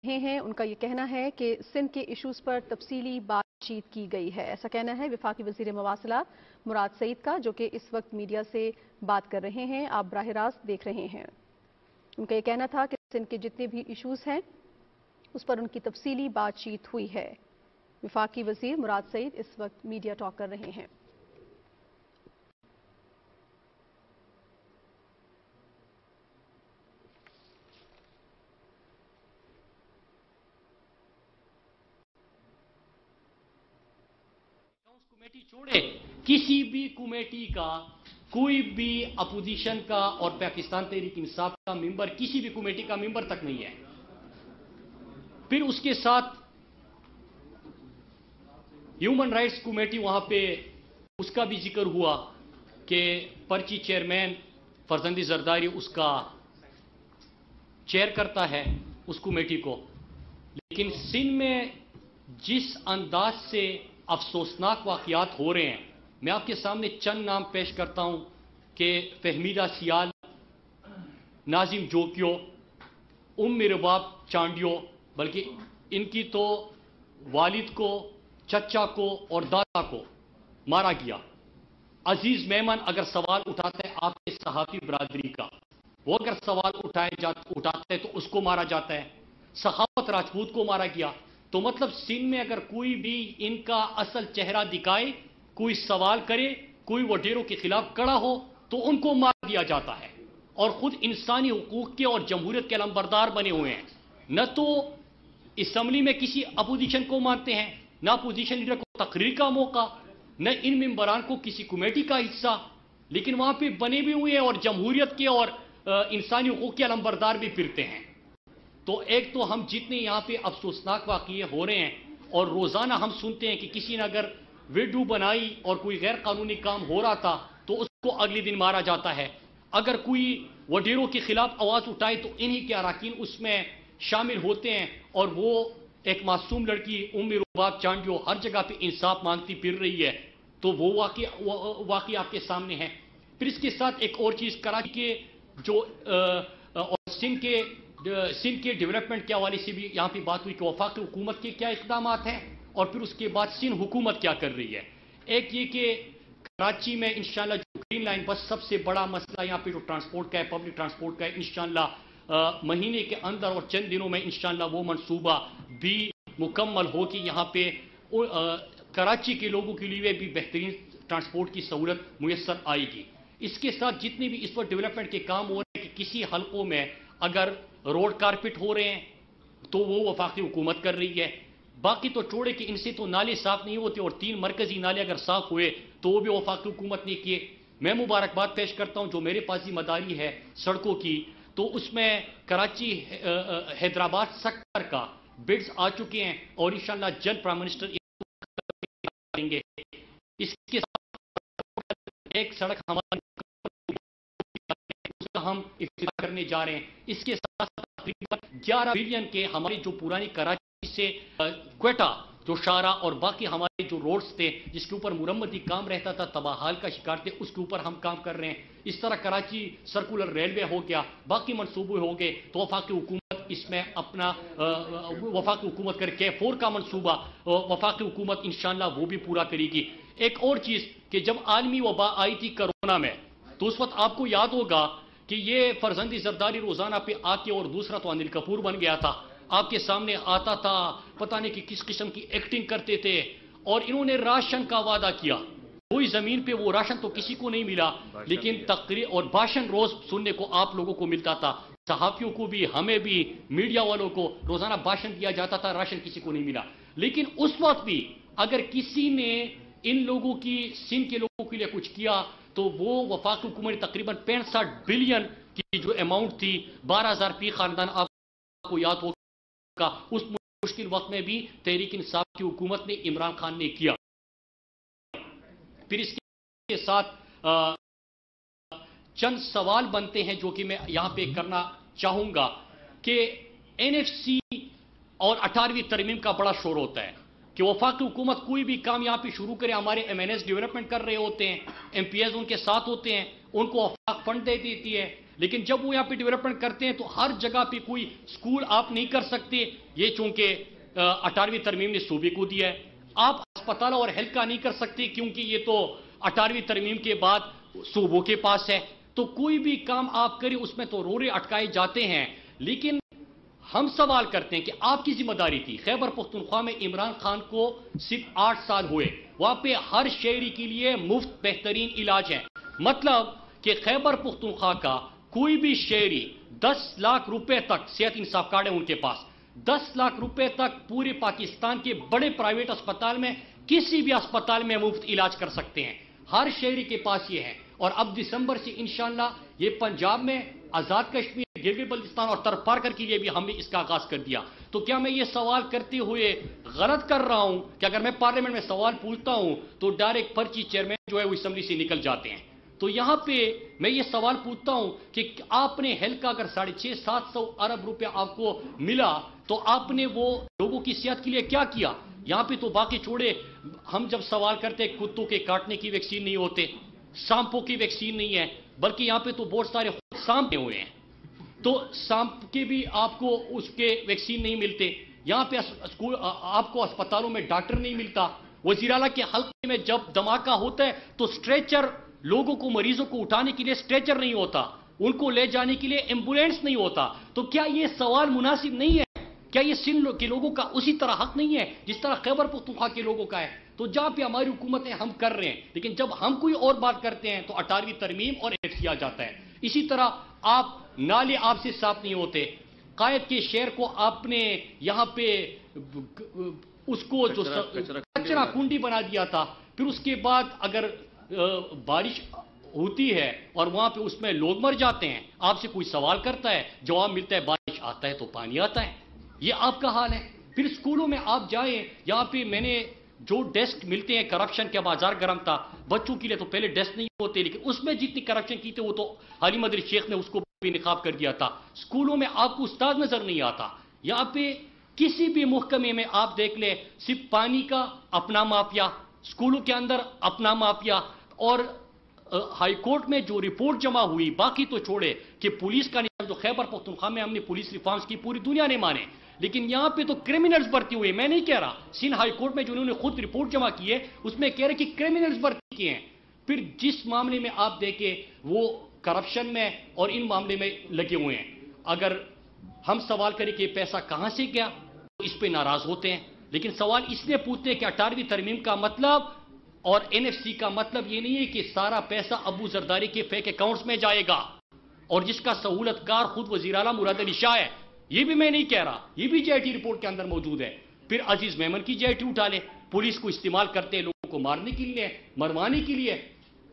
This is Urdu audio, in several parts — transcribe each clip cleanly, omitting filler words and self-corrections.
رہے ہیں ان کا یہ کہنا ہے کہ سندھ کے ایشوز پر تفصیلی بات چیت کی گئی ہے. ایسا کہنا ہے وفاقی وزیر مواصلات مراد سعید کا، جو کہ اس وقت میڈیا سے بات کر رہے ہیں. آپ براہ راست دیکھ رہے ہیں. ان کا یہ کہنا تھا کہ سندھ کے جتنے بھی ایشوز ہیں اس پر ان کی تفصیلی بات چیت ہوئی ہے. وفاقی وزیر مراد سعید اس وقت میڈیا ٹاک کر رہے ہیں. کمیٹی چھوڑے کسی بھی کمیٹی کا کوئی بھی اپوزیشن کا اور پاکستان تحریک انصاف کا ممبر کسی بھی کمیٹی کا ممبر تک نہیں ہے. پھر اس کے ساتھ ہیومن رائٹس کمیٹی وہاں پہ اس کا بھی ذکر ہوا کہ پرچی چیئرمین فرزندی زرداری اس کا چیئر کرتا ہے اس کمیٹی کو. لیکن سندھ میں جس انداز سے افسوسناک واقعات ہو رہے ہیں، میں آپ کے سامنے چند نام پیش کرتا ہوں کہ فہمیدہ سیال، ناظم جوکیو، رباب چانڈیو، بلکہ ان کی تو والد کو، چچا کو اور دادا کو مارا گیا. عزیز میمن اگر سوال اٹھاتا ہے آپ کے صحافی برادری کا، وہ اگر سوال اٹھاتا ہے تو اس کو مارا جاتا ہے. سخاوت راجپوت کو مارا گیا. تو مطلب سندھ میں اگر کوئی بھی ان کا اصل چہرہ دکھائے، کوئی سوال کرے، کوئی وڈیروں کے خلاف کڑا ہو تو ان کو مار دیا جاتا ہے. اور خود انسانی حقوق کے اور جمہوریت کے علمبردار بنے ہوئے ہیں. نہ تو اسمبلی میں کسی اپوزیشن کو مانتے ہیں، نہ اپوزیشن لیڈر کو تقریر کا موقع، نہ ان ممبران کو کسی کمیٹی کا حصہ، لیکن وہاں پہ بنے بھی ہوئے ہیں اور جمہوریت کے اور انسانی حقوق کے علمبردار بھی پھرتے ہیں. تو ایک تو ہم جتنے یہاں پہ افسوسناک واقعے ہو رہے ہیں اور روزانہ ہم سنتے ہیں کہ کسی نے اگر ویڈیو بنائی اور کوئی غیر قانونی کام ہو رہا تھا تو اس کو اگلے دن مارا جاتا ہے. اگر کوئی وڈیروں کے خلاف آواز اٹھائے تو انہی کے اراکین اس میں شامل ہوتے ہیں اور وہ ایک معصوم لڑکی رباب چانڈیو ہر جگہ پہ انصاف مانگتی پھر رہی ہے. تو وہ واقعی آپ کے سامنے ہے. پھر اس کے ساتھ ایک اور چیز، کراچی کے جو اور سندھ کے ڈیولپمنٹ کے حوالے سے بھی یہاں پہ بات ہوئی کہ وفاقی حکومت کے کیا اقدامات ہیں اور پھر اس کے بعد سندھ حکومت کیا کر رہی ہے. ایک یہ کہ کراچی میں انشاءاللہ جو گرین لائن بس سب سے بڑا مسئلہ یہاں پہ جو ٹرانسپورٹ کا ہے، پبلک ٹرانسپورٹ کا ہے، انشاءاللہ مہینے کے اندر اور چند دنوں میں انشاءاللہ وہ منصوبہ بھی مکمل ہو کہ یہاں پہ کراچی کے لوگوں کے لیے بھی بہترین ٹرانسپورٹ کی سہولت میسر آئے گی. اس کے ساتھ جتنے بھی اس وقت ڈیولپمنٹ کے کام ہو رہے ہیں کہ کسی حلقوں میں اگر روڈ کارپٹ ہو رہے ہیں تو وہ وفاقی حکومت کر رہی ہے. باقی تو چھوڑے کہ ان سے تو نالے صاف نہیں ہوتے اور 3 مرکزی نالے اگر صاف ہوئے تو وہ بھی وفاقی حکومت نے کیے. میں مبارکباد پیش کرتا ہوں جو میرے پاس ذمہ داری ہے سڑکوں کی، تو اس میں کراچی حیدرآباد سیکٹر کا بڈز آ چکے ہیں اور انشاءاللہ جلد پرائم منسٹر کریں گے. اس کے ساتھ ایک سڑک ہماری ہم افتتاح کرنے جا رہے ہیں. اس کے ساتھ تقریباً 11 بلین کے ہماری جو پرانی کراچی سے کوئٹہ جو شارہ اور باقی ہمارے جو روڈز تھے جس کے اوپر مرمتی کام رہتا تھا، تباہ حال کا شکار تھے، اس کے اوپر ہم کام کر رہے ہیں. اس طرح کراچی سرکولر ریلوے ہو گیا، باقی منصوبے ہو گئے تو وفاقی حکومت اس میں اپنا وفاقی حکومت کر کے 4 کا منصوبہ وفاقی حکومت انشاءاللہ وہ بھی پورا کرے گی. ایک اور چیز کہ جب عالمی وبا آئی تھی کرونا میں تو اس وقت آپ کو یاد ہوگا کہ یہ فرزندی زرداری روزانہ پہ آتے اور دوسرا تو انل کپور بن گیا تھا، آپ کے سامنے آتا تھا، پتہ نہیں کہ کس قسم کی ایکٹنگ کرتے تھے اور انہوں نے راشن کا وعدہ کیا. کوئی زمین پہ وہ راشن تو کسی کو نہیں ملا، لیکن تقریر اور بھاشن روز سننے کو آپ لوگوں کو ملتا تھا. صحافیوں کو بھی، ہمیں بھی، میڈیا والوں کو روزانہ بھاشن دیا جاتا تھا، راشن کسی کو نہیں ملا. لیکن اس وقت بھی اگر کسی نے ان لوگوں کی سندھ کے لوگوں کے لیے کچھ کیا تو وہ وفاقی حکومت نے تقریباً 65 بلین کی جو اماؤنٹ تھی، 12,000 پی خاندان آپ کو یاد ہوگا، اس مشکل وقت میں بھی تحریک انصاف کی حکومت نے عمران خان نے کیا. پھر اس کے ساتھ چند سوال بنتے ہیں جو کہ میں یہاں پہ کرنا چاہوں گا کہ NFC اور 18ویں ترمیم کا بڑا شور ہوتا ہے کہ وفاقی حکومت کوئی بھی کام یہاں پہ شروع کرے، ہمارے MNS ڈیولپمنٹ کر رہے ہوتے ہیں، MPs ان کے ساتھ ہوتے ہیں، ان کو وفاق فنڈ دے دیتی ہے، لیکن جب وہ یہاں پہ ڈیولپمنٹ کرتے ہیں تو ہر جگہ پہ کوئی سکول آپ نہیں کر سکتے، یہ چونکہ 18ویں ترمیم نے صوبے کو دیا ہے. آپ اسپتال اور ہیلتھ کا نہیں کر سکتے کیونکہ یہ تو 18ویں ترمیم کے بعد صوبوں کے پاس ہے. تو کوئی بھی کام آپ کریں اس میں تو رورے اٹکائے جاتے ہیں. لیکن ہم سوال کرتے ہیں کہ آپ کی ذمہ داری تھی. خیبر پختونخوا میں عمران خان کو صرف 8 سال ہوئے، وہاں پہ ہر شہری کے لیے مفت بہترین علاج ہے. مطلب کہ خیبر پختونخوا کا کوئی بھی شہری 10 لاکھ روپے تک صحت انصاف کارڈ ہے ان کے پاس، 10 لاکھ روپے تک پورے پاکستان کے بڑے پرائیویٹ اسپتال میں کسی بھی اسپتال میں مفت علاج کر سکتے ہیں. ہر شہری کے پاس یہ ہے. اور اب دسمبر سے انشاءاللہ یہ پنجاب میں، آزاد کشمیر، گلگت بلتستان اور ترک پارکر کے لیے بھی ہم نے اس کا آغاز کر دیا. تو کیا میں یہ سوال کرتے ہوئے غلط کر رہا ہوں کہ اگر میں پارلیمنٹ میں سوال پوچھتا ہوں تو ڈائریکٹ پرچی چیئرمین جو ہے وہ اسمبلی سے نکل جاتے ہیں؟ تو یہاں پہ میں یہ سوال پوچھتا ہوں کہ آپ نے ہیلتھ کا اگر 650-700 ارب روپے آپ کو ملا تو آپ نے وہ لوگوں کی صحت کے لیے کیا کیا؟ یہاں پہ تو باقی چھوڑے، ہم جب سوال کرتے ہیں کتوں کے کاٹنے کی ویکسین نہیں ہوتے، سانپوں کی ویکسین نہیں ہے، بلکہ یہاں پہ تو بہت سارے سانپ ہوئے ہیں تو سانپ کے بھی آپ کو اس کے ویکسین نہیں ملتے. یہاں پہ آپ کو اسپتالوں میں ڈاکٹر نہیں ملتا. وزیر اعلیٰ کے حلقے میں جب دھماکہ ہوتا ہے تو اسٹریچر، لوگوں کو، مریضوں کو اٹھانے کے لیے اسٹریچر نہیں ہوتا، ان کو لے جانے کے لیے ایمبولینس نہیں ہوتا. تو کیا یہ سوال مناسب نہیں ہے؟ کیا یہ سندھ کے لوگوں کا اسی طرح حق نہیں ہے جس طرح خیبر پختونخوا کے لوگوں کا ہے؟ تو جہاں پہ ہماری حکومت ہے ہم کر رہے ہیں، لیکن جب ہم کوئی اور بات کرتے ہیں تو 18ویں ترمیم اور ایف آ جاتا ہے. اسی طرح آپ نالے آپ سے صاف نہیں ہوتے. قائد کے شہر کو آپ نے یہاں پہ اس کو جو کچرا کنڈی بنا دیا تھا. پھر اس کے بعد اگر بارش ہوتی ہے اور وہاں پہ اس میں لوگ مر جاتے ہیں، آپ سے کوئی سوال کرتا ہے، جواب ملتا ہے بارش آتا ہے تو پانی آتا ہے. یہ آپ کا حال ہے. پھر اسکولوں میں آپ جائیں، یہاں پہ میں نے جو ڈیسک ملتے ہیں، کرپشن کا بازار گرم تھا. بچوں کے لیے تو پہلے ڈیسک نہیں ہوتے، لیکن اس میں جتنی کرپشن کی تھی وہ تو حالی مدری شیخ نے اس کو بھی نقاب کر دیا تھا. اسکولوں میں آپ کو استاد نظر نہیں آتا. یہاں پہ کسی بھی محکمے میں آپ دیکھ لیں، صرف پانی کا اپنا مافیا، اسکولوں کے اندر اپنا مافیا. اور ہائی کورٹ میں جو رپورٹ جمع ہوئی، باقی تو چھوڑے کہ پولیس کا نظام جو خیبر پختونخوا میں ہم نے پولیس ریفارمز کی پوری دنیا نے مانے، لیکن یہاں پہ تو کرمنلز بھرتی ہوئے. میں نہیں کہہ رہا، سندھ ہائی کورٹ میں جو انہوں نے خود رپورٹ جمع کی ہے اس میں کہہ رہے کہ کرمنلز بھرتی کیے ہیں. پھر جس معاملے میں آپ دیکھیں وہ کرپشن میں اور ان معاملے میں لگے ہوئے ہیں. اگر ہم سوال کریں کہ پیسہ کہاں سے گیا تو اس پہ ناراض ہوتے ہیں، لیکن سوال اس لیے پوچھتے ہیں کہ 18ویں ترمیم کا مطلب اور NFC کا مطلب یہ نہیں ہے کہ سارا پیسہ ابو زرداری کے فیک اکاؤنٹس میں جائے گا اور جس کا سہولت کار خود وزیر اعلیٰ مراد علی شاہ ہے. یہ بھی میں نہیں کہہ رہا، یہ بھی JIT رپورٹ کے اندر موجود ہے. پھر عزیز میمن کی JIT اٹھا لے، پولیس کو استعمال کرتے ہیں لوگوں کو مارنے کے لیے، مروانے کے لیے.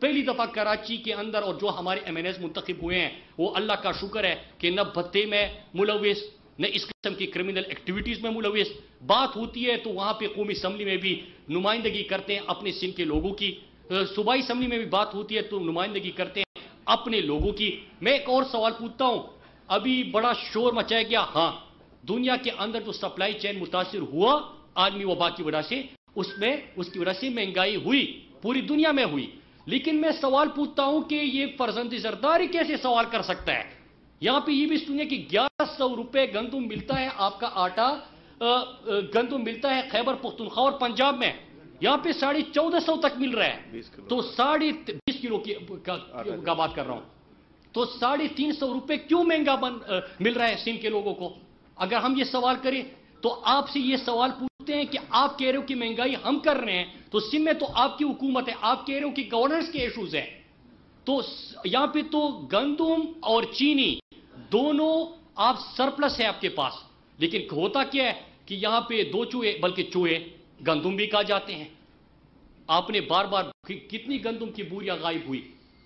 پہلی دفعہ کراچی کے اندر اور جو ہمارے MNAs منتخب ہوئے ہیں وہ اللہ کا شکر ہے کہ نہ بھتے میں ملوث، نہ اس قسم کی کرمنل ایکٹیویٹیز میں ملوث. بات ہوتی ہے تو وہاں پہ قومی اسمبلی میں بھی نمائندگی کرتے ہیں اپنے سندھ کے لوگوں کی، صوبائی اسمبلی میں بھی بات ہوتی ہے تو نمائندگی کرتے ہیں اپنے لوگوں کی. میں ایک اور سوال پوچھتا ہوں، ابھی بڑا شور مچایا گیا، ہاں دنیا کے اندر جو سپلائی چین متاثر ہوا عالمی وبا کی وجہ سے، اس کی وجہ سے مہنگائی ہوئی، پوری دنیا میں ہوئی. لیکن میں سوال پوچھتا ہوں کہ یہ فرزند زرداری کیسے سوال کر سکتا ہے؟ یہاں پہ یہ بھی سنیے کہ 1100 روپے گندم ملتا ہے، آپ کا آٹا گندم ملتا ہے خیبر پختونخوا اور پنجاب میں، یہاں پہ 1450 تک مل رہا ہے. تو 20 کلو کا بات کر رہا ہوں، تو 350 روپے کیوں مہنگا مل رہا ہے سندھ کے لوگوں کو؟ اگر ہم یہ سوال کریں تو آپ سے یہ سوال پوچھتے ہیں کہ آپ کہہ رہے ہو کہ مہنگائی ہم کر رہے ہیں، تو سندھ میں تو آپ کی حکومت ہے، آپ کہہ رہے ہو کہ گورننس کے ایشوز ہیں. تو یہاں پہ تو گندم اور چینی دونوں آپ سرپلس ہے آپ کے پاس، لیکن ہوتا کیا ہے کہ یہاں پہ 2 چوہے بلکہ چوہے گندم بھی کھا جاتے ہیں. آپ نے بار بار کتنی گندم کی بوریاں غائب ہوئی،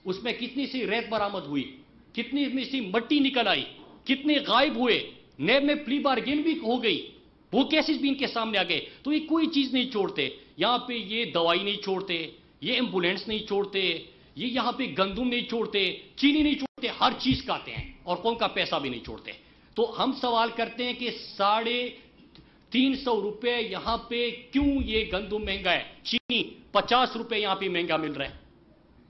اس میں کتنی سی ریت برآمد ہوئی، کتنی سی مٹی نکل آئی، کتنے غائب ہوئے، نیب میں پلی بارگین بھی ہو گئی، وہ کیسز بھی ان کے سامنے آ گئے. تو یہ کوئی چیز نہیں چھوڑتے، یہاں پہ یہ دوائی نہیں چھوڑتے، یہ ایمبولینس نہیں چھوڑتے، یہ یہاں پہ گندم نہیں چھوڑتے، چینی نہیں چھوڑتے، ہر چیز کھاتے ہیں اور قوم کا پیسہ بھی نہیں چھوڑتے. تو ہم سوال کرتے ہیں کہ 350 روپے یہاں پہ کیوں یہ گندم مہنگا ہے؟ چینی 50 روپے یہاں پہ مہنگا مل رہا ہے.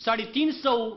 350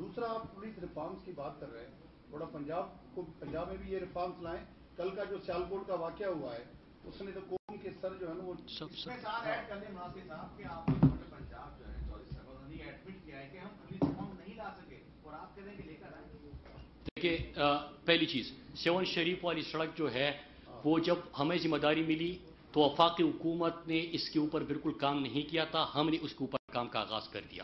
دوسرا آپ پولیس ریفارمز کی بات کر رہے ہیں, تھوڑا پنجاب میں بھی یہ ریفارمز لائیں. کل کا جو سیالکوٹ کا واقعہ ہوا ہے اس نے تو قوم کے سر جو ہے نا وہ ایڈ کرنے مناسب صاحب کہ آپ نے پنجاب جو ہے چودھری صاحب نے ایڈمٹ کیا ہے کہ ہم پولیس ریفارم نہیں لا سکے اور آپ کہتے ہیں کہ لے کر آئیں. دیکھیے پہلی چیز سیون شریف والی سڑک جو ہے وہ جب ہمیں ذمہ داری ملی تو وفاقی حکومت نے اس کے اوپر بالکل کام نہیں کیا تھا, ہم نے اس کے اوپر کام کا آغاز کر دیا.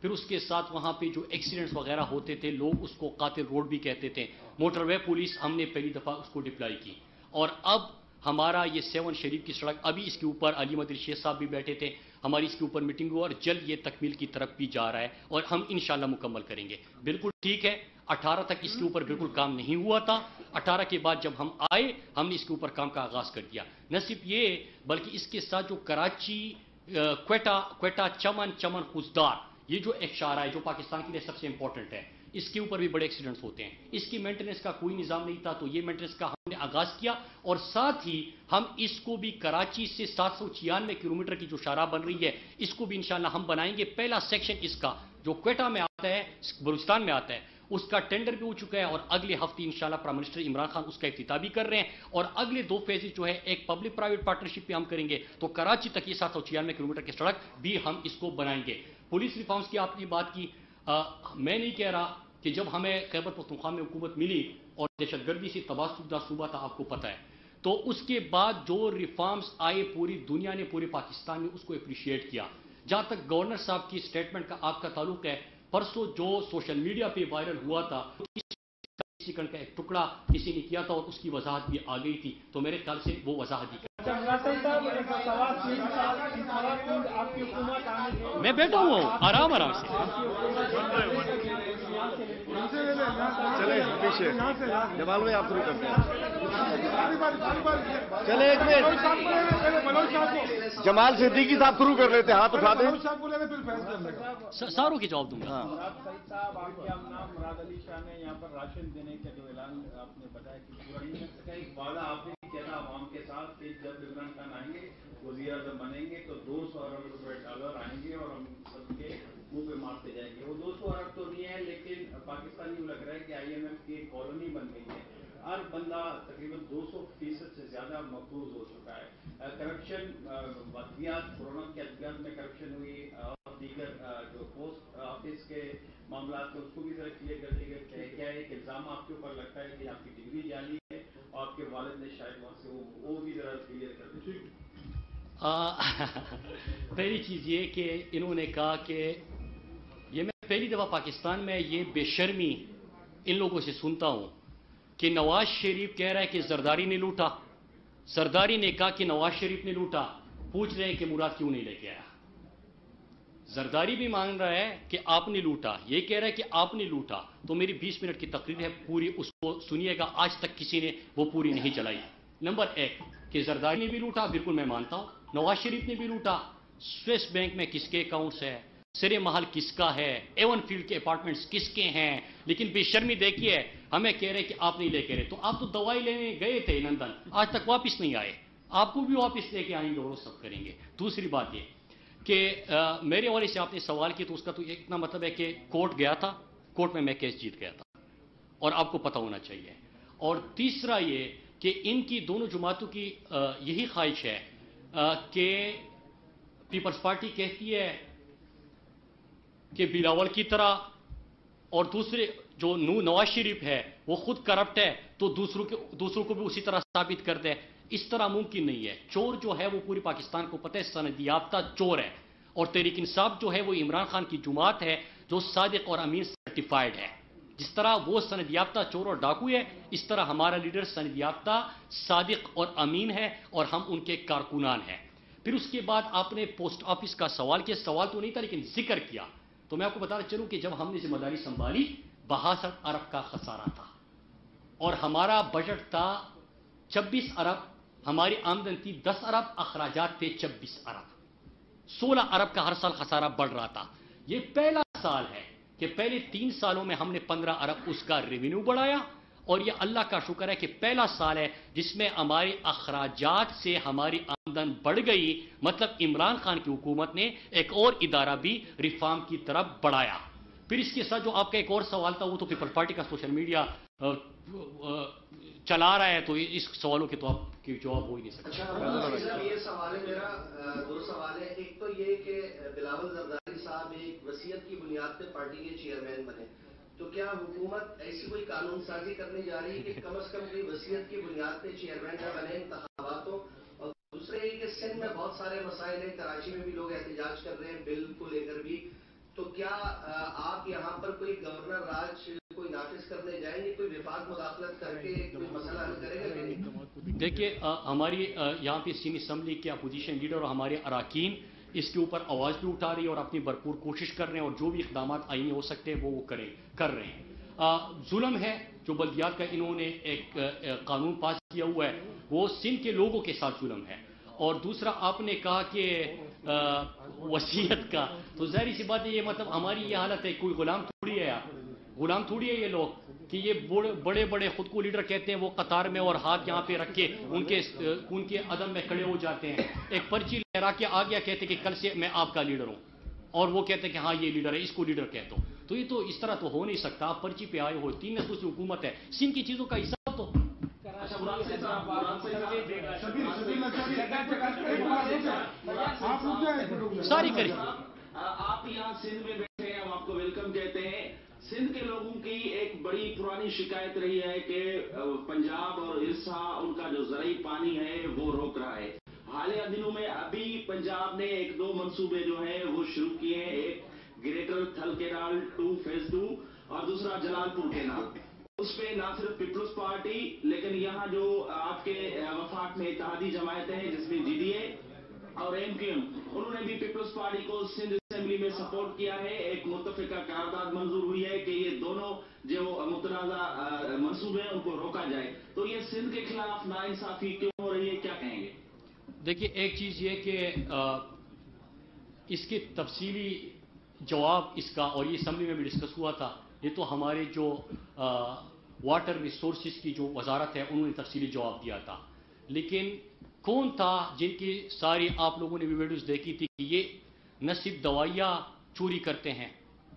پھر اس کے ساتھ وہاں پہ جو ایکسیڈنٹس وغیرہ ہوتے تھے لوگ اس کو قاتل روڈ بھی کہتے تھے, موٹر وے پولیس ہم نے پہلی دفعہ اس کو ڈپلائی کی. اور اب ہمارا یہ سیون شریف کی سڑک ابھی اس کے اوپر علی مدری شیخ صاحب بھی بیٹھے تھے, ہماری اس کے اوپر میٹنگ ہوئی اور جلد یہ تکمیل کی طرف بھی جا رہا ہے اور ہم انشاءاللہ مکمل کریں گے. بالکل ٹھیک ہے 18 تک اس کے اوپر بالکل کام نہیں ہوا تھا, 18 کے بعد جب ہم آئے ہم نے اس کے اوپر کام کا آغاز کر دیا. نہ صرف یہ بلکہ اس کے ساتھ جو کراچی کوئٹہ چمن خوزدار یہ جو ایک شاہراہ ہے جو پاکستان کے لیے سب سے امپورٹنٹ ہے, اس کے اوپر بھی بڑے ایکسیڈنٹس ہوتے ہیں. اس کی مینٹیننس کا کوئی نظام نہیں تھا تو یہ مینٹیننس کا ہم نے آغاز کیا اور ساتھ ہی ہم اس کو بھی کراچی سے 796 کلومیٹر کی جو شاہراہ بن رہی ہے اس کو بھی انشاءاللہ ہم بنائیں گے. پہلا سیکشن اس کا جو کوئٹہ میں آتا ہے بلوچستان میں آتا ہے اس کا ٹینڈر بھی ہو چکا ہے اور اگلے ہفتے انشاءاللہ پرائم منسٹر عمران خان اس کا افتتاح بھی کر رہے ہیں اور اگلے 2 فیزز جو ہے ایک پبلک پرائیویٹ پارٹنرشپ پہ ہم کریں گے تو کراچی تک یہ 796 کلومیٹر کی سڑک بھی ہم اس کو بنائیں گے. پولیس ریفارمز کی آپ نے بات کی, میں نہیں کہہ رہا کہ جب ہمیں خیبر پختونخوا میں حکومت ملی اور دہشت گردی سے تباہ شدہ صوبہ تھا آپ کو پتہ ہے, تو اس کے بعد جو ریفارمز آئے پوری دنیا نے پورے پاکستان نے اس کو اپریشیٹ کیا. جہاں تک گورنر صاحب کی سٹیٹمنٹ کا آپ کا تعلق ہے, پرسوں جو سوشل میڈیا پہ وائرل ہوا تھا سیکنڈ کا ایک ٹکڑا کسی نے کیا تھا اور اس کی وضاحت بھی آ گئی تھی تو میرے خیال سے وہ وضاحت ہی میں بیٹھا ہوں آرام سے. چلے پیچھے جمال بھائی آپ شروع کرتے ہیں. چلے ایک منٹ جمال صدیقی صاحب شروع کر لیتے ہیں, ہاتھ اٹھا دیں. ساروں کے جواب دوں گا. مراد صاحب آپ کے نام مراد علی شاہ نے یہاں پر راشن دینے کا جو اعلان آپ نے بتایا کہ ایک وعدہ آپ نے کیا تھا عوام کے ساتھ کہ جب عمران خان آئیں گے وزیر اعظم بنیں گے تو 200 ارب روپے ڈالر آئیں گے اور ہم سب کے منہ پہ مارتے جائیں گے. وہ 200 ارب تو نہیں ہے لیکن پاکستان یوں لگ رہا ہے کہ IMF کی ایک کالونی بن گئی ہے. ہر بندہ تقریباً 200% سے زیادہ مقبوض ہو چکا ہے. کرپشن ادویات کورونا کے ادویات میں کرپشن ہوئی اور دیگر جو پوسٹ آفس کے معاملات کو اس کو بھی ذرا کلیئر کر دیے گئے. کیا ایک الزام آپ کے اوپر لگتا ہے کہ آپ کی ڈگری جعلی ہے اور آپ کے والد نے شاید وہاں سے وہ بھی ذرا کلیئر کر دیں. پہلی چیز یہ کہ انہوں نے کہا کہ یہ میں پہلی دفعہ پاکستان میں یہ بے شرمی ان لوگوں سے سنتا ہوں کہ نواز شریف کہہ رہا ہے کہ زرداری نے لوٹا. زرداری نے کہا کہ نواز شریف نے لوٹا, پوچھ رہے ہیں کہ مراد کیوں نہیں لے کے آیا. زرداری بھی مان رہا ہے کہ آپ نے لوٹا, یہ کہہ رہا ہے کہ آپ نے لوٹا. تو میری 20 منٹ کی تقریر ہے پوری, اس کو سنیے گا. آج تک کسی نے وہ پوری نہیں چلائی. نمبر 1 کہ زرداری نے بھی لوٹا, بالکل میں مانتا ہوں. نواز شریف نے بھی لوٹا. سویس بینک میں کس کے اکاؤنٹس ہے, سرے محل کس کا ہے, ایون فیلڈ کے اپارٹمنٹس کس کے ہیں, لیکن بے شرمی دیکھیے ہمیں کہہ رہے کہ آپ نہیں لے کے رہے. تو آپ تو دوائی لینے گئے تھے لندن, آج تک واپس نہیں آئے. آپ کو بھی واپس لے کے آئیں گے اور سب کریں گے. دوسری بات یہ کہ میرے والے سے آپ نے سوال کیا تو اس کا تو اتنا مطلب ہے کہ کورٹ گیا تھا, کورٹ میں کیس جیت گیا تھا اور آپ کو پتہ ہونا چاہیے. اور تیسرا یہ کہ ان کی دونوں جماعتوں کی یہی خواہش ہے کہ پیپلز پارٹی کہتی ہے کہ بلاول کی طرح اور دوسرے جو نواز شریف ہے وہ خود کرپٹ ہے تو دوسروں کو بھی اسی طرح ثابت کر دے. اس طرح ممکن نہیں ہے. چور جو ہے وہ پوری پاکستان کو پتہ ہے سند یافتہ چور ہے, اور تحریک انصاف جو ہے وہ عمران خان کی جماعت ہے جو صادق اور امین سرٹیفائیڈ ہے. جس طرح وہ سند یافتہ چور اور ڈاکو ہے اس طرح ہمارا لیڈر سند یافتہ صادق اور امین ہے اور ہم ان کے کارکنان ہیں. پھر اس کے بعد آپ نے پوسٹ آفس کا سوال کیا, سوال تو نہیں تھا لیکن ذکر کیا. تو میں آپ کو بتانا چلوں کہ جب ہم نے ذمہ داری سنبھالی 62 ارب کا خسارہ تھا اور ہمارا بجٹ تھا 26 ارب, ہماری آمدن تھی 10 ارب, اخراجات تھے 26 ارب, 16 ارب کا ہر سال خسارہ بڑھ رہا تھا. یہ پہلا سال ہے کہ پہلے 3 سالوں میں ہم نے 15 ارب اس کا ریونیو بڑھایا, اور یہ اللہ کا شکر ہے کہ پہلا سال ہے جس میں ہمارے اخراجات سے ہماری آمدن بڑھ گئی. مطلب عمران خان کی حکومت نے ایک اور ادارہ بھی ریفارم کی طرف بڑھایا. پھر اس کے ساتھ جو آپ کا ایک اور سوال تھا وہ تو پیپل پارٹی کا سوشل میڈیا چلا رہا ہے، تو اس سوالوں کے تو آپ کی جواب ہو ہی نہیں سکتا۔ اچھا یہ سوال ہے میرا، دو سوال ہے۔ ایک تو یہ کہ بلاول زرداری صاحب ایک وصیت کی بنیاد پہ پارٹی کے چیئرمین بنے، تو کیا حکومت ایسی کوئی قانون سازی کرنے جا رہی ہے کہ کم از کم کوئی وصیت کی بنیاد پہ چیئرمین نہ بنے انتخاباتوں؟ اور دوسرے یہ کہ سندھ میں بہت سارے مسائل ہیں، کراچی میں بھی لوگ احتجاج کر رہے ہیں بل کو لے کر بھی، تو کیا آپ یہاں پر کوئی گورنر راج کوئی نافذ کرنے جائیں گے، کوئی وفاق مداخلت کر کے کوئی مسئلہ حل کرے گا کہ نہیں؟ دیکھیے ہماری یہاں پہ سینی اسمبلی کے اپوزیشن لیڈر اور ہمارے اراکین اس کے اوپر آواز بھی اٹھا رہی ہے اور اپنی بھرپور کوشش کر رہے ہیں، اور جو بھی اقدامات آئینی ہو سکتے ہیں وہ کر رہے ہیں۔ ظلم ہے جو بلدیات کا انہوں نے ایک قانون پاس کیا ہوا ہے، وہ سندھ کے لوگوں کے ساتھ ظلم ہے۔ اور دوسرا آپ نے کہا کہ وصیت کا، تو ظاہری سی بات ہے یہ مطلب ہماری یہ حالت ہے، کوئی غلام تھوڑی ہے یار، غلام تھوڑی ہے یہ لوگ کہ یہ بڑے بڑے خود کو لیڈر کہتے ہیں، وہ قطار میں اور ہاتھ یہاں پہ رکھ کے ان کے عدم میں کھڑے ہو جاتے ہیں، ایک پرچی لہرا کے آ گیا کہتے کہ کل سے میں آپ کا لیڈر ہوں، اور وہ کہتے ہیں کہ ہاں یہ لیڈر ہے، اس کو لیڈر کہتا ہوں، تو یہ تو اس طرح تو ہو نہیں سکتا۔ آپ پرچی پہ آئے ہو، 3 نسلوں سے حکومت ہے، سندھ کی چیزوں کا حساب تو ساری کری۔ آپ یہاں سندھ میں بیٹھے ہیں، ہم آپ کو ویلکم کہتے ہیں۔ سندھ کے لوگوں کی ایک بڑی پرانی شکایت رہی ہے کہ پنجاب اور ارسا ان کا جو زرعی پانی ہے وہ روک رہا ہے۔ حالیہ دنوں میں ابھی پنجاب نے 1-2 منصوبے جو ہیں وہ شروع کیے ہیں، ایک گریٹر تھل کینال 2 فیز 2 اور دوسرا جلال پور کینال۔ اس پہ نہ صرف پیپلز پارٹی لیکن یہاں جو آپ کے وفاق میں اتحادی جماعتیں ہیں جس میں جی ڈی اے اور ایم کیو ایم، انہوں نے بھی پیپلز پارٹی کو سندھ اسمبلی میں سپورٹ کیا ہے۔ ایک متفقہ قرارداد منظور ہوئی ہے کہ یہ دونوں جو متنازع منصوبے ہیں ان کو روکا جائے، تو یہ سندھ کے خلاف ناانصافی کیوں ہو رہی ہے، کیا کہیں گے؟ دیکھیے ایک چیز یہ کہ اس کے تفصیلی جواب اس کا، اور یہ اسمبلی میں بھی ڈسکس ہوا تھا، یہ تو ہمارے جو واٹر ریسورسز کی جو وزارت ہے انہوں نے تفصیلی جواب دیا تھا، لیکن کون تھا جن کی ساری آپ لوگوں نے بھی ویڈیوز دیکھی تھی کہ یہ نہ صرف دوائیاں چوری کرتے ہیں،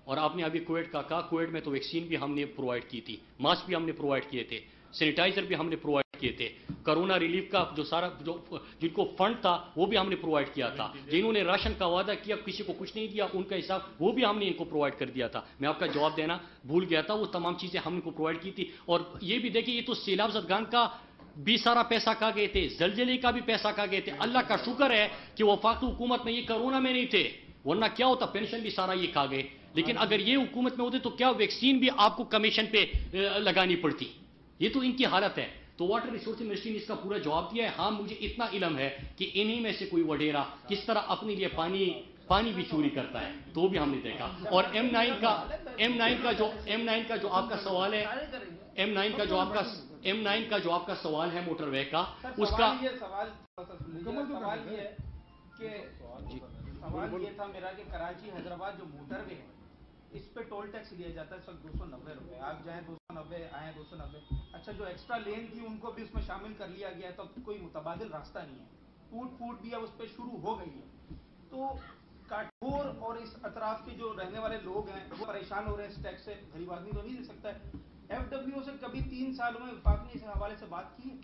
اور آپ نے ابھی کویٹ کا کہا، کویٹ میں تو ویکسین بھی ہم نے پرووائڈ کی تھی، ماسک بھی ہم نے پرووائڈ کیے تھے، سینیٹائزر بھی ہم نے پرووائڈ کیے تھے، کرونا ریلیف کا جو سارا جن کو فنڈ تھا وہ بھی ہم نے پرووائڈ کیا تھا، جنہوں نے راشن کا وعدہ کیا کسی کو کچھ نہیں دیا ان کا حساب وہ بھی ہم نے ان کو پرووائڈ کر دیا تھا۔ میں آپ کا جواب دینا بھول گیا تھا، وہ تمام چیزیں ہم ان کو پرووائڈ کی تھی۔ اور یہ بھی دیکھیں یہ تو سیلاب زدگان کا بھی سارا پیسہ کھا گئے تھے، زلزلے کا بھی پیسہ کھا گئے تھے۔ اللہ کا شکر ہے کہ وفاقی حکومت میں یہ کرونا میں نہیں تھے، ورنہ کیا ہوتا، پینشن بھی سارا یہ کھا گئے۔ لیکن اگر یہ حکومت میں ہوتے تو کیا ویکسین بھی آپ کو کمیشن پہ لگانی پڑتی، یہ تو ان کی حالت ہے۔ تو واٹر ریسورس منسٹری نے اس کا پورا جواب دیا ہے۔ ہاں مجھے اتنا علم ہے کہ انہی میں سے کوئی وڈیرا کس طرح اپنے لیے پانی بھی چوری کرتا ہے، تو بھی ہم نے دیکھا۔ اور M9 کا جو آپ کا سوال ہے، M9 کا جو آپ کا سوال ہے موٹر وے کا، اس کا سوال یہ تھا میرا کہ کراچی حیدرآباد جو موٹر وے ہے اس پہ ٹول ٹیکس لیا جاتا ہے اس وقت 290 روپے، آپ جائیں 290 آئیں 290۔ اچھا جو ایکسٹرا لین تھی ان کو بھی اس میں شامل کر لیا گیا، تو کوئی متبادل راستہ نہیں ہے، فوٹ بھی اب اس پہ شروع ہو گئی ہے۔ تو کاٹھور اور اس اطراف کے جو رہنے والے لوگ ہیں وہ پریشان ہو رہے ہیں اس ٹیکس سے، غریب آدمی تو نہیں دے سکتا ہے۔ ایف ڈبلیو سے کبھی 3 سالوں میں وفاق نے اس حوالے سے بات کی ہے؟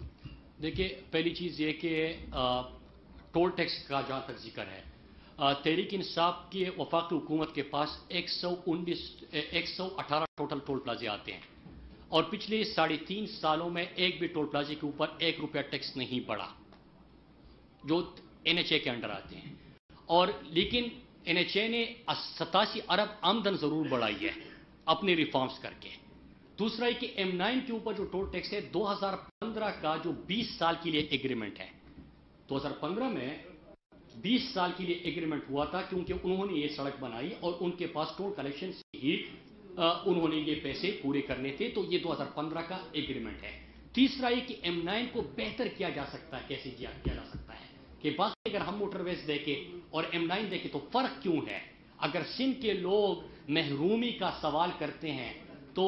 دیکھیے پہلی چیز یہ کہ ٹول ٹیکس کا جہاں تک ذکر ہے، تحریک انصاف کی وفاقی حکومت کے پاس 118 ٹوٹل ٹول پلازے آتے ہیں، اور پچھلے 3.5 سالوں میں ایک بھی ٹول پلازے کے اوپر 1 روپیہ ٹیکس نہیں بڑھا جو NHA کے انڈر آتے ہیں۔ اور لیکن NHA نے 87 ارب آمدن ضرور بڑھائی ہے اپنے ریفارمز کر کے۔ دوسرا ہے کہ M9 کے اوپر جو ٹول ٹیکس ہے 2015 کا جو 20 سال کے لیے ایگریمنٹ ہے، 2015 میں 20 سال کے لیے ایگریمنٹ ہوا تھا کیونکہ انہوں نے یہ سڑک بنائی اور ان کے پاس ٹول کلیکشن سے ہی انہوں نے یہ پیسے پورے کرنے تھے، تو یہ 2015 کا ایگریمنٹ ہے۔ تیسرا یہ کہ M9 کو بہتر کیا جا سکتا ہے، کیسے کیا جا سکتا ہے کہ باقی اگر ہم موٹر ویز دیکھیں اور M9 دیکھیں تو فرق کیوں ہے۔ اگر سندھ کے لوگ محرومی کا سوال کرتے ہیں تو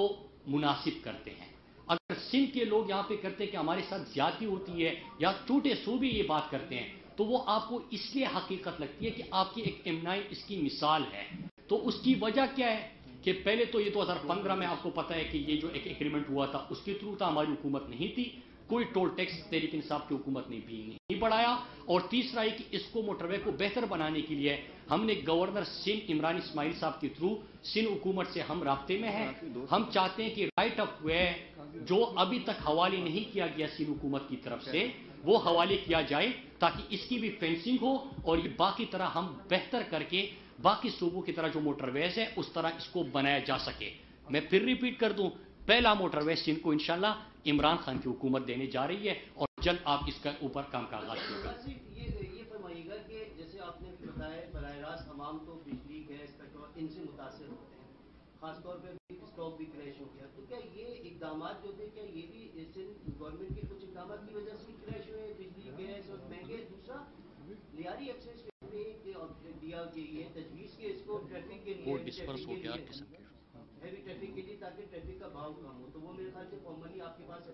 مناسب کرتے ہیں، اگر سندھ کے لوگ یہاں پہ کرتے ہیں کہ ہمارے ساتھ زیادتی ہوتی ہے یا چھوٹے صوبے یہ بات کرتے ہیں، تو وہ آپ کو اس لیے حقیقت لگتی ہے کہ آپ کی ایک M9 اس کی مثال ہے۔ تو اس کی وجہ کیا ہے کہ پہلے تو یہ 2015 میں آپ کو پتا ہے کہ یہ جو ایک ایگریمنٹ ہوا تھا اس کے تھرو تھا، ہماری حکومت نہیں تھی، کوئی ٹول ٹیکس تحریک انصاف کی حکومت نے بھی نہیں بڑھایا. اور تیسرا ہے کہ اس کو موٹر وے کو بہتر بنانے کے لیے ہم نے گورنر سندھ عمران اسماعیل صاحب کے تھرو سندھ حکومت سے ہم رابطے میں ہیں. ہم چاہتے ہیں کہ رائٹ آف وے جو ابھی تک حوالے نہیں کیا گیا سندھ حکومت کی طرف سے وہ حوالے کیا جائے تاکہ اس کی بھی فینسنگ ہو اور یہ باقی طرح ہم بہتر کر کے باقی صوبوں کی طرح جو موٹر ویز ہے اس طرح اس کو بنایا جا سکے. میں پھر ریپیٹ کر دوں، پہلا موٹر وے سندھ کو انشاءاللہ عمران خان کی حکومت دینے جا رہی ہے اور جلد آپ اس کا اوپر کام کا آغاز کیے گا. یہ فرمائیے گا کہ جیسے آپ نے بتایا براہ راست عوام تو بجلی گیس پیٹرول ان سے متاثر ہوتے ہیں، خاص طور پہ اسٹاک بھی کریش ہو گیا، تو کیا یہ اقدامات جو تھے کیا یہ بھی سندھ گورنمنٹ کے کچھ اقدامات کی وجہ سے کریش ہوئے، بجلی گیس اور مہنگے؟ دوسرا لیاری ایکسیس پہ دیا کہ یہ تجویز کے اس کو ٹریفک کے لیے ہیوی ٹریفک کے لیے تاکہ ٹریفک کا بھاؤ کم ہو، تو وہ میرے خیال سے فارملی آپ کے پاس